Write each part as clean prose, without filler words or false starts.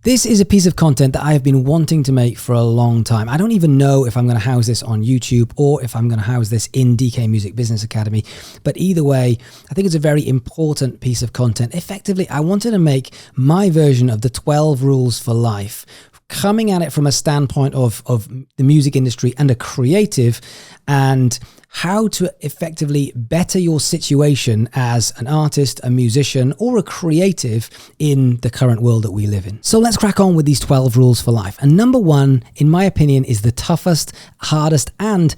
This is a piece of content that I have been wanting to make for a long time. I don't even know if I'm going to house this on YouTube or if I'm going to house this in DK Music Business Academy. But either way, I think it's a very important piece of content. Effectively, I wanted to make my version of the 12 rules for life, coming at it from a standpoint of the music industry and a creative, and how to effectively better your situation as an artist, a musician, or a creative in the current world that we live in. So let's crack on with these 12 rules for life. And number one, in my opinion, is the toughest, hardest, and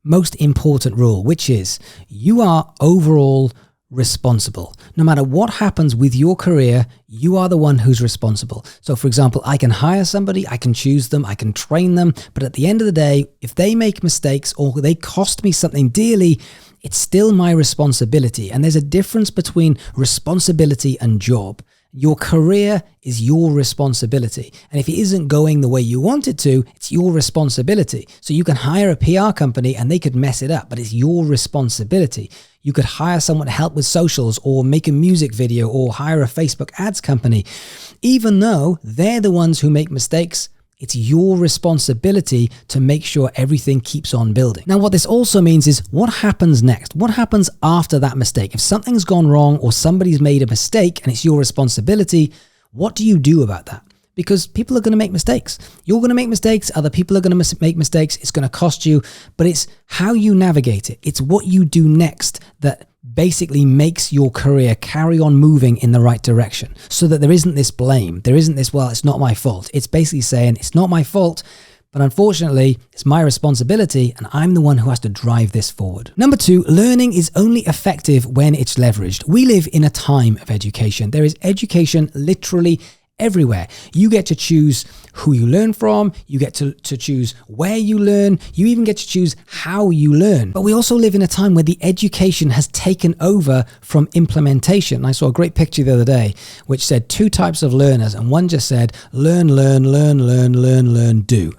most important rule, which is you are overall responsible. No matter what happens with your career, you are the one who's responsible. So for example, I can hire somebody, I can choose them, I can train them, but at the end of the day, if they make mistakes or they cost me something dearly, it's still my responsibility. And there's a difference between responsibility and job. Your career is your responsibility. And if it isn't going the way you want it to, it's your responsibility. So you can hire a PR company and they could mess it up, but it's your responsibility. You could hire someone to help with socials or make a music video or hire a Facebook ads company. Even though they're the ones who make mistakes, it's your responsibility to make sure everything keeps on building. Now, what this also means is what happens next? What happens after that mistake? If something's gone wrong or somebody's made a mistake and it's your responsibility, what do you do about that? Because people are going to make mistakes. You're going to make mistakes. Other people are going to make mistakes. It's going to cost you, but it's how you navigate it. It's what you do next that basically makes your career carry on moving in the right direction, so that there isn't this blame. There isn't this, well, it's not my fault. It's basically saying it's not my fault, but unfortunately, it's my responsibility and I'm the one who has to drive this forward. Number two, learning is only effective when it's leveraged. We live in a time of education. There is education literally everywhere. You get to choose who you learn from, you get to choose where you learn, you even get to choose how you learn. But we also live in a time where the education has taken over from implementation. I saw a great picture the other day which said two types of learners, and one just said learn, do.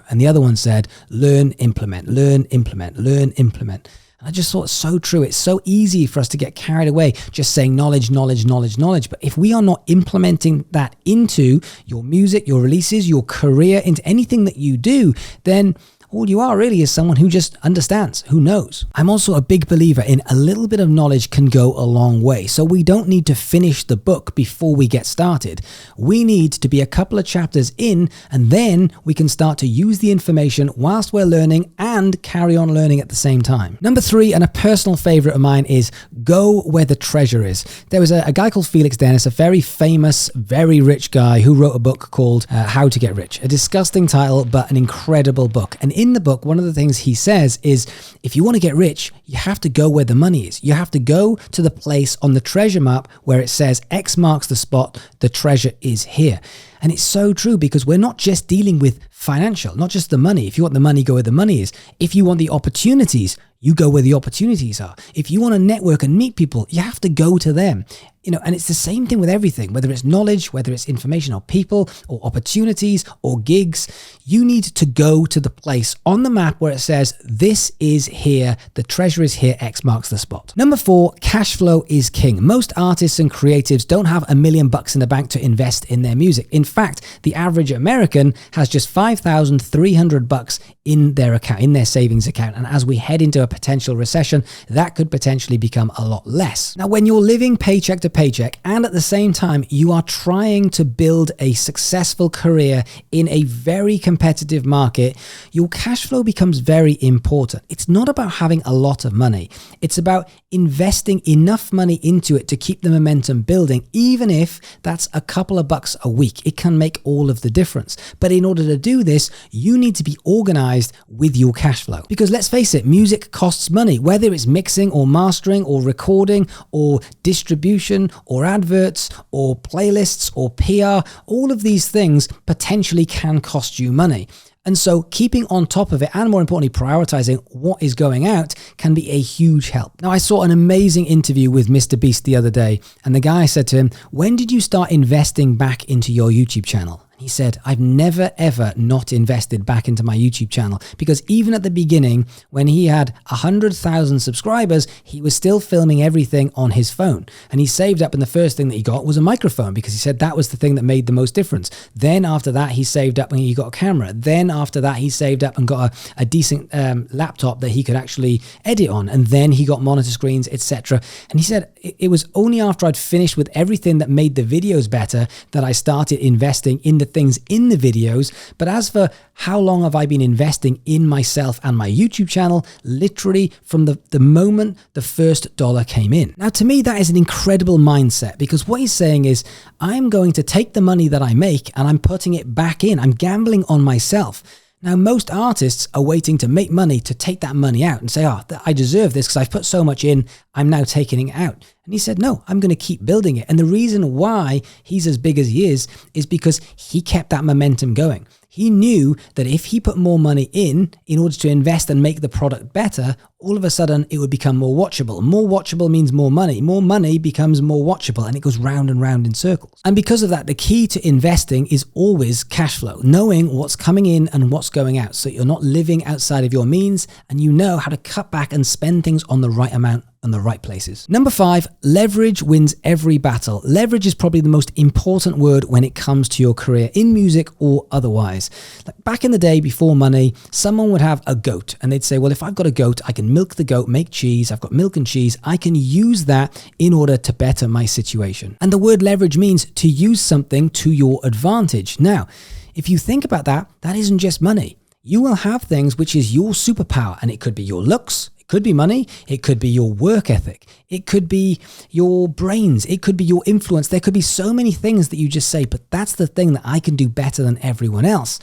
And the other one said learn, implement, learn, implement, learn, implement. And I just thought it's so true. It's so easy for us to get carried away just saying knowledge. But if we are not implementing that into your music, your releases, your career, into anything that you do, then all you are really is someone who just understands, who knows. I'm also a big believer in a little bit of knowledge can go a long way. So we don't need to finish the book before we get started. We need to be a couple of chapters in, and then we can start to use the information whilst we're learning and carry on learning at the same time. Number three, and a personal favorite of mine, is go where the treasure is. There was a guy called Felix Dennis, a very famous, very rich guy who wrote a book called How to Get Rich. A disgusting title, but an incredible book. And in the book, one of the things he says is, if you want to get rich, you have to go where the money is. You have to go to the place on the treasure map where it says X marks the spot, the treasure is here. And it's so true, because we're not just dealing with financial, not just the money. If you want the money, go where the money is. If you want the opportunities, you go where the opportunities are. If you want to network and meet people, you have to go to them. And it's the same thing with everything, whether it's knowledge, whether it's information or people or opportunities or gigs. You need to go to the place on the map where it says, this is here, the treasure is here, X marks the spot. Number four, cash flow is king. Most artists and creatives don't have $1 million in the bank to invest in their music. In fact, the average American has just $5,300 in their account, in their savings account. And as we head into a potential recession, that could potentially become a lot less. Now, when you're living paycheck to paycheck, and at the same time you are trying to build a successful career in a very competitive market, your cash flow becomes very important. It's not about having a lot of money. It's about investing enough money into it to keep the momentum building. Even if that's a couple of bucks a week, it can make all of the difference. But in order to do this, you need to be organized with your cash flow. Because let's face it, music costs money, whether it's mixing or mastering or recording or distribution or adverts or playlists or PR. All of these things potentially can cost you money. And so keeping on top of it, and more importantly, prioritizing what is going out, can be a huge help. Now, I saw an amazing interview with Mr. Beast the other day, and the guy said to him, when did you start investing back into your YouTube channel? He said, I've never, ever not invested back into my YouTube channel, because even at the beginning, when he had 100,000 subscribers, he was still filming everything on his phone. And he saved up, and the first thing that he got was a microphone, because he said that was the thing that made the most difference. Then after that, he saved up and he got a camera. Then after that, he saved up and got a decent laptop that he could actually edit on. And then he got monitor screens, etc. And he said, it was only after I'd finished with everything that made the videos better that I started investing in the things in the videos. But as for how long have I been investing in myself and my YouTube channel, literally from the moment the first dollar came in. Now, to me, that is an incredible mindset, because what he's saying is, I'm going to take the money that I make and I'm putting it back in. I'm gambling on myself. Now, most artists are waiting to make money to take that money out and say, oh, I deserve this because I've put so much in, I'm now taking it out. And he said, no, I'm going to keep building it. And the reason why he's as big as he is because he kept that momentum going. He knew that if he put more money in order to invest and make the product better, all of a sudden it would become more watchable. More watchable means more money. More money becomes more watchable, and it goes round and round in circles. And because of that, the key to investing is always cash flow, knowing what's coming in and what's going out, so you're not living outside of your means, and you know how to cut back and spend things on the right amount and the right places. Number 5, leverage wins every battle. Leverage is probably the most important word when it comes to your career in music or otherwise. Like back in the day before money, someone would have a goat and they'd say, well, if I've got a goat, I can milk the goat, make cheese. I've got milk and cheese. I can use that in order to better my situation. And the word leverage means to use something to your advantage. Now, if you think about that, that isn't just money. You will have things which is your superpower, and it could be your looks, could be money, it could be your work ethic, it could be your brains, it could be your influence. There could be so many things that you just say, but that's the thing that I can do better than everyone else.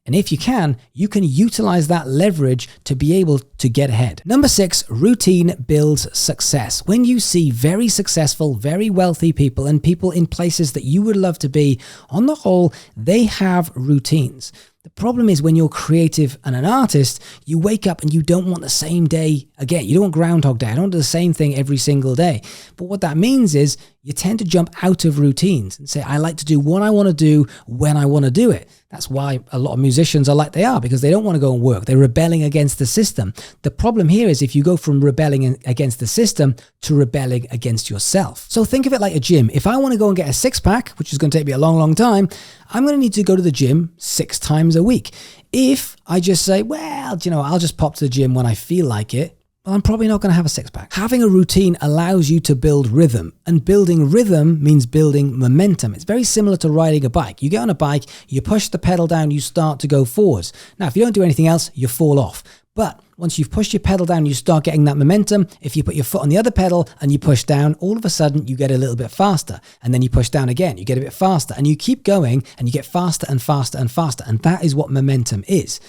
And if you can utilize that leverage to be able to get ahead. Number 6, routine builds success. When you see very successful, very wealthy people and people in places that you would love to be, on the whole, they have routines. The problem is when you're creative and an artist, you wake up and you don't want the same day again. You don't want Groundhog Day. I don't do the same thing every single day. But what that means is you tend to jump out of routines and say, I like to do what I want to do when I want to do it. That's why a lot of musicians are like they are, because they don't want to go and work. They're rebelling against the system. The problem here is if you go from rebelling against the system to rebelling against yourself. So think of it like a gym. If I want to go and get a six-pack, which is going to take me a long, long time, I'm going to need to go to the gym 6 times a week. If I just say, well, I'll just pop to the gym when I feel like it, well, I'm probably not going to have a six-pack. Having a routine allows you to build rhythm, and building rhythm means building momentum. It's very similar to riding a bike. You get on a bike, you push the pedal down, you start to go forwards. Now, if you don't do anything else, you fall off. But once you've pushed your pedal down, you start getting that momentum. If you put your foot on the other pedal and you push down, all of a sudden you get a little bit faster. And then you push down again, you get a bit faster. And you keep going and you get faster and faster and faster. And that is what momentum is.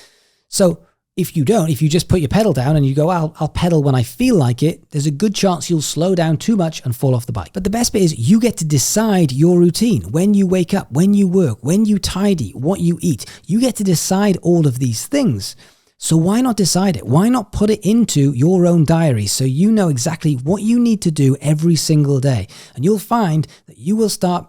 So if you just put your pedal down and you go, I'll pedal when I feel like it, there's a good chance you'll slow down too much and fall off the bike. But the best bit is you get to decide your routine. When you wake up, when you work, when you tidy, what you eat, you get to decide all of these things. So why not decide it? Why not put it into your own diary so you know exactly what you need to do every single day? And you'll find that you will start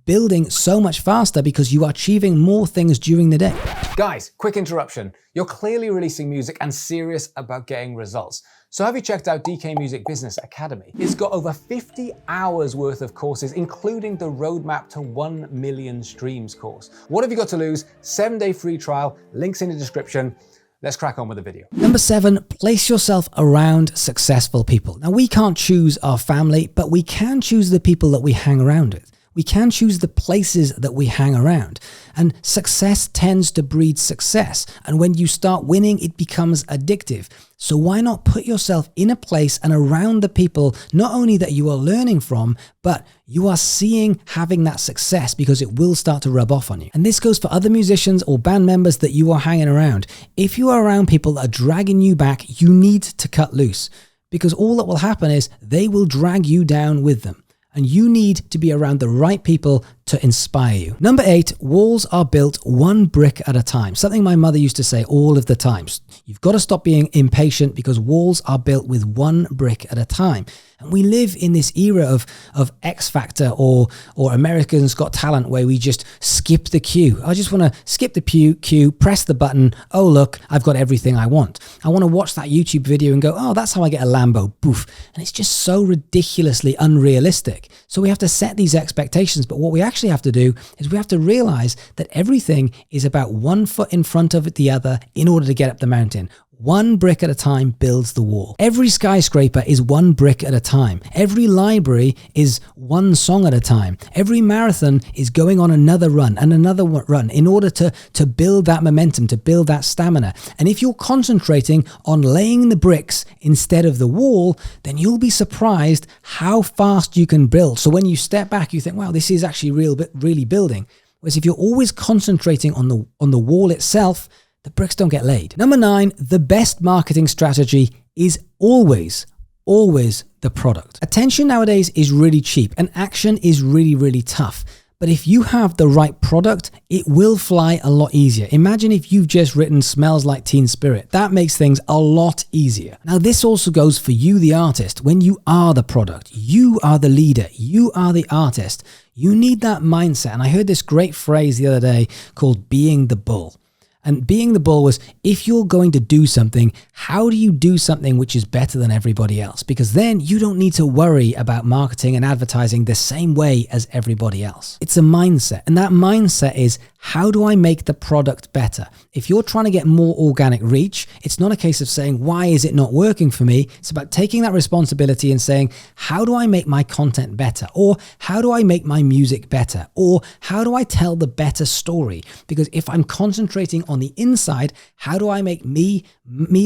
building so much faster because you are achieving more things during the day. Guys, quick interruption. You're clearly releasing music and serious about getting results. So have you checked out DK Music Business Academy? It's got over 50 hours worth of courses, including the Roadmap to 1 Million Streams course. What have you got to lose? 7-day free trial, links in the description. Let's crack on with the video. Number 7, place yourself around successful people. Now, we can't choose our family, but we can choose the people that we hang around with. We can choose the places that we hang around. And success tends to breed success. And when you start winning, it becomes addictive. So why not put yourself in a place and around the people, not only that you are learning from, but you are seeing having that success, because it will start to rub off on you. And this goes for other musicians or band members that you are hanging around. If you are around people that are dragging you back, you need to cut loose, because all that will happen is they will drag you down with them. And you need to be around the right people to inspire you. Number 8, walls are built one brick at a time. Something my mother used to say all of the time. You've got to stop being impatient because walls are built with one brick at a time. And we live in this era of X Factor or Americans Got Talent, where we just skip the queue. I just want to skip the queue, press the button. Oh, look, I've got everything I want. I want to watch that YouTube video and go, oh, that's how I get a Lambo. Boof. And it's just so ridiculously unrealistic. So we have to set these expectations. But what we actually have to do is we have to realize that everything is about one foot in front of the other in order to get up the mountain. One brick at a time builds the wall. Every skyscraper is one brick at a time. Every library is one song at a time. Every marathon is going on another run and another run in order to build that momentum, to build that stamina. And if you're concentrating on laying the bricks instead of the wall, then you'll be surprised how fast you can build. So when you step back, you think, wow, this is actually really building. Whereas if you're always concentrating on the wall itself, the bricks don't get laid. Number 9, the best marketing strategy is always the product. Attention nowadays is really cheap and action is really tough. But if you have the right product, it will fly a lot easier. Imagine if you've just written Smells Like Teen Spirit. That makes things a lot easier. Now, this also goes for you, the artist. When you are the product, you are the leader, you are the artist. You need that mindset. And I heard this great phrase the other day called being the bull. And being the bull was, if you're going to do something, how do you do something which is better than everybody else? Because then you don't need to worry about marketing and advertising the same way as everybody else. It's a mindset. And that mindset is, how do I make the product better? If you're trying to get more organic reach, it's not a case of saying, why is it not working for me? It's about taking that responsibility and saying, how do I make my content better? Or how do I make my music better? Or how do I tell the better story? Because if I'm concentrating on the inside, how do I make me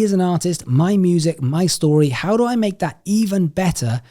as an artist, my music, my story, how do I make that even better?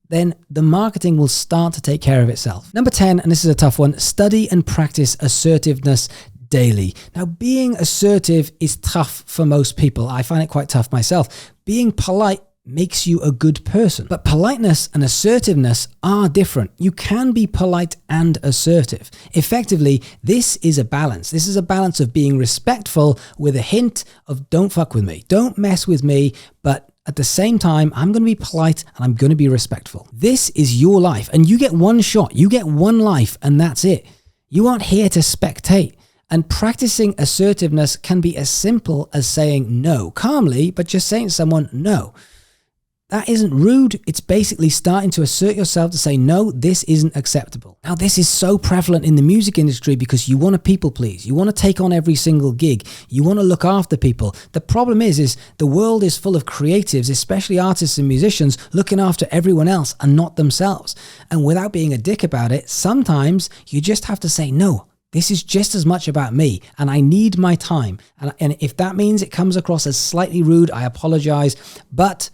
Then the marketing will start to take care of itself. Number 10, and this is a tough one, study and practice assertiveness daily. Now, being assertive is tough for most people. I find it quite tough myself. Being polite makes you a good person. But politeness and assertiveness are different. You can be polite and assertive. Effectively, this is a balance. This is a balance of being respectful with a hint of don't fuck with me. Don't mess with me, but at the same time, I'm going to be polite and I'm going to be respectful. This is your life and you get one shot. You get one life and that's it. You aren't here to spectate. And practicing assertiveness can be as simple as saying no calmly, but just saying to someone no. That isn't rude. It's basically starting to assert yourself to say, no, this isn't acceptable. Now, this is so prevalent in the music industry because you want to people please. You want to take on every single gig. You want to look after people. The problem is the world is full of creatives, especially artists and musicians, looking after everyone else and not themselves. And without being a dick about it, sometimes you just have to say, no, this is just as much about me and I need my time. And if that means it comes across as slightly rude, I apologize. But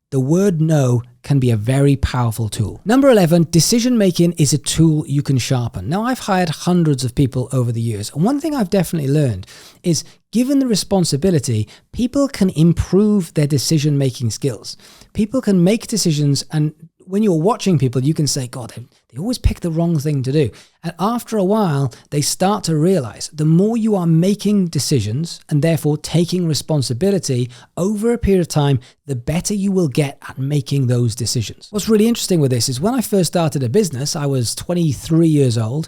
the word no can be a very powerful tool. Number 11, decision-making is a tool you can sharpen. Now, I've hired hundreds of people over the years. And one thing I've definitely learned is, given the responsibility, people can improve their decision-making skills. People can make decisions, and when you're watching people, you can say, God, they always pick the wrong thing to do. And after a while, they start to realize the more you are making decisions and therefore taking responsibility over a period of time, the better you will get at making those decisions. What's really interesting with this is when I first started a business, I was 23 years old.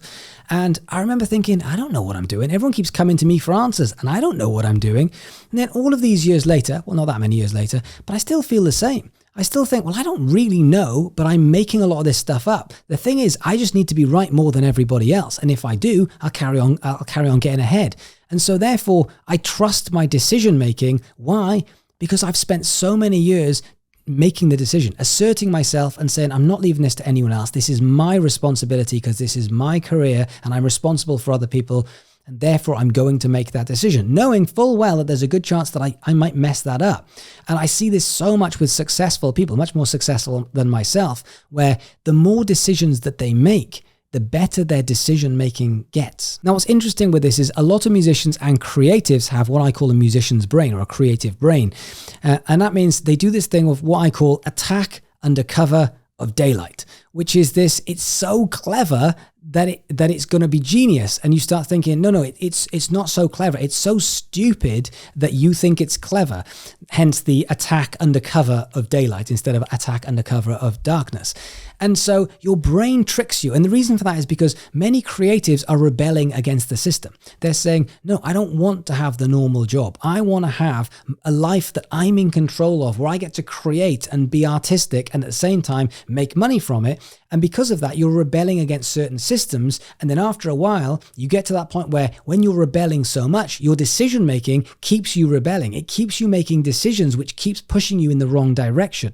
And I remember thinking, I don't know what I'm doing. Everyone keeps coming to me for answers and I don't know what I'm doing. And then all of these years later, well, not that many years later, but I still feel the same. I still think, well, I don't really know, but I'm making a lot of this stuff up. The thing is, I just need to be right more than everybody else. And if I do, I'll carry on getting ahead. And so therefore, I trust my decision making. Why? Because I've spent so many years making the decision, asserting myself and saying, I'm not leaving this to anyone else. This is my responsibility because this is my career and I'm responsible for other people. And therefore, I'm going to make that decision, knowing full well that there's a good chance that I might mess that up. And I see this so much with successful people, much more successful than myself, where the more decisions that they make, the better their decision-making gets. Now, what's interesting with this is a lot of musicians and creatives have what I call a musician's brain or a creative brain. And that means they do this thing of what I call attack under cover of daylight, which is this, it's so clever that it's going to be genius. And you start thinking, no, it's not so clever. It's so stupid that you think it's clever. Hence the attack under cover of daylight instead of attack under cover of darkness. And so your brain tricks you. And the reason for that is because many creatives are rebelling against the system. They're saying, no, I don't want to have the normal job. I want to have a life that I'm in control of, where I get to create and be artistic and at the same time make money from it. And because of that, you're rebelling against certain systems. And then after a while, you get to that point where when you're rebelling so much, your decision making keeps you rebelling. It keeps you making decisions, which keeps pushing you in the wrong direction.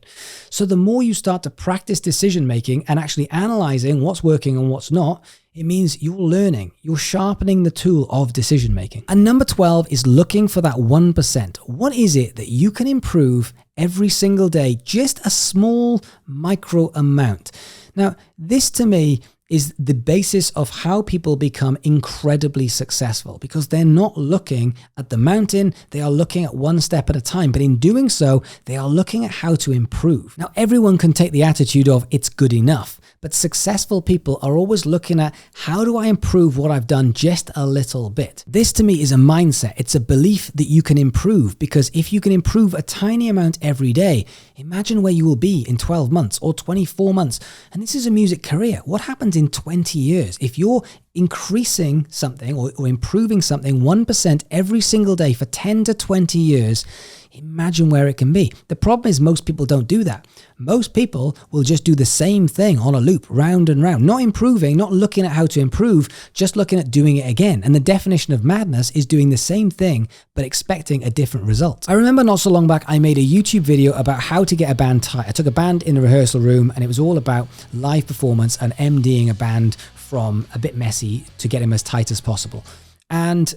So the more you start to practice decision making and actually analyzing what's working and what's not, it means you're learning, you're sharpening the tool of decision making. And number 12 is looking for that 1%. What is it that you can improve every single day? Just a small micro amount. Now, this to me is the basis of how people become incredibly successful, because they're not looking at the mountain, they are looking at one step at a time. But in doing so, they are looking at how to improve. Now, everyone can take the attitude of it's good enough, but successful people are always looking at how do I improve what I've done just a little bit. This to me is a mindset. It's a belief that you can improve, because if you can improve a tiny amount every day, imagine where you will be in 12 months or 24 months. And this is a music career. What happens in 20 years? If you're increasing something or improving something 1% every single day for 10 to 20 years, imagine where it can be. The problem is most people don't do that. Most people will just do the same thing on a loop, round and round, not improving, not looking at how to improve, just looking at doing it again. And the definition of madness is doing the same thing, but expecting a different result. I remember not so long back, I made a YouTube video about how to get a band tight. I took a band in a rehearsal room and it was all about live performance and MDing a band from a bit messy to get him as tight as possible. And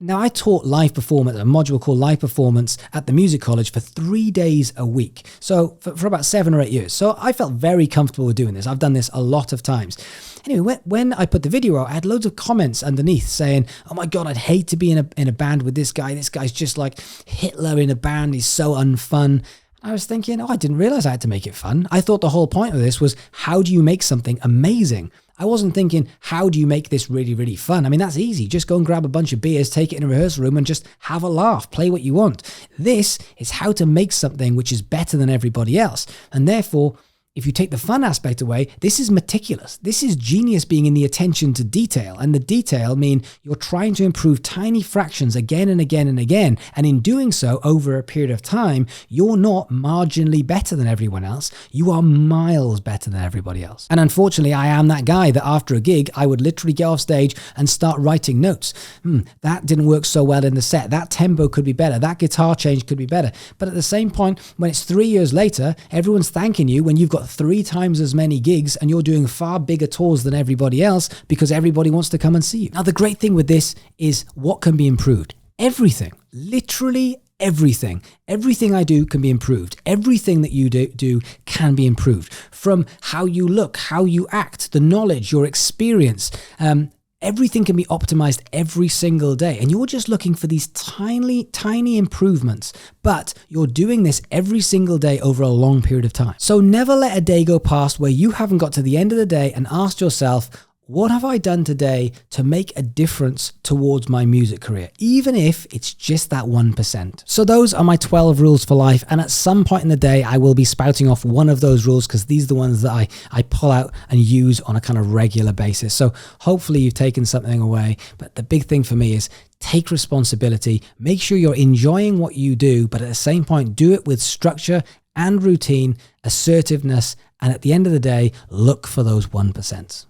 now, I taught live performance, a module called live performance at the music college for 3 days a week. So for about 7 or 8 years. So I felt very comfortable with doing this. I've done this a lot of times. Anyway, when I put the video out, I had loads of comments underneath saying, oh my God, I'd hate to be in a band with this guy. This guy's just like Hitler in a band. He's so unfun. I was thinking, oh, I didn't realize I had to make it fun. I thought the whole point of this was, how do you make something amazing? I wasn't thinking, how do you make this really, really fun? I mean, that's easy. Just go and grab a bunch of beers, take it in a rehearsal room and just have a laugh, play what you want. This is how to make something which is better than everybody else. And therefore, if you take the fun aspect away, this is meticulous. This is genius being in the attention to detail. And the detail mean you're trying to improve tiny fractions again and again and again. And in doing so over a period of time, you're not marginally better than everyone else. You are miles better than everybody else. And unfortunately, I am that guy that after a gig, I would literally get off stage and start writing notes. That didn't work so well in the set. That tempo could be better. That guitar change could be better. But at the same point, when it's 3 years later, everyone's thanking you when you've got 3 times as many gigs and you're doing far bigger tours than everybody else because everybody wants to come and see you. Now, the great thing with this is what can be improved. Everything, literally everything. Everything I do can be improved. Everything that you do can be improved. From how you look, how you act, the knowledge, your experience, everything can be optimized every single day. And you're just looking for these tiny, tiny improvements, but you're doing this every single day over a long period of time. So never let a day go past where you haven't got to the end of the day and asked yourself, what have I done today to make a difference towards my music career, even if it's just that 1%? So those are my 12 rules for life. And at some point in the day, I will be spouting off one of those rules because these are the ones that I pull out and use on a kind of regular basis. So hopefully you've taken something away. But the big thing for me is take responsibility, make sure you're enjoying what you do, but at the same point, do it with structure and routine, assertiveness, and at the end of the day, look for those 1%.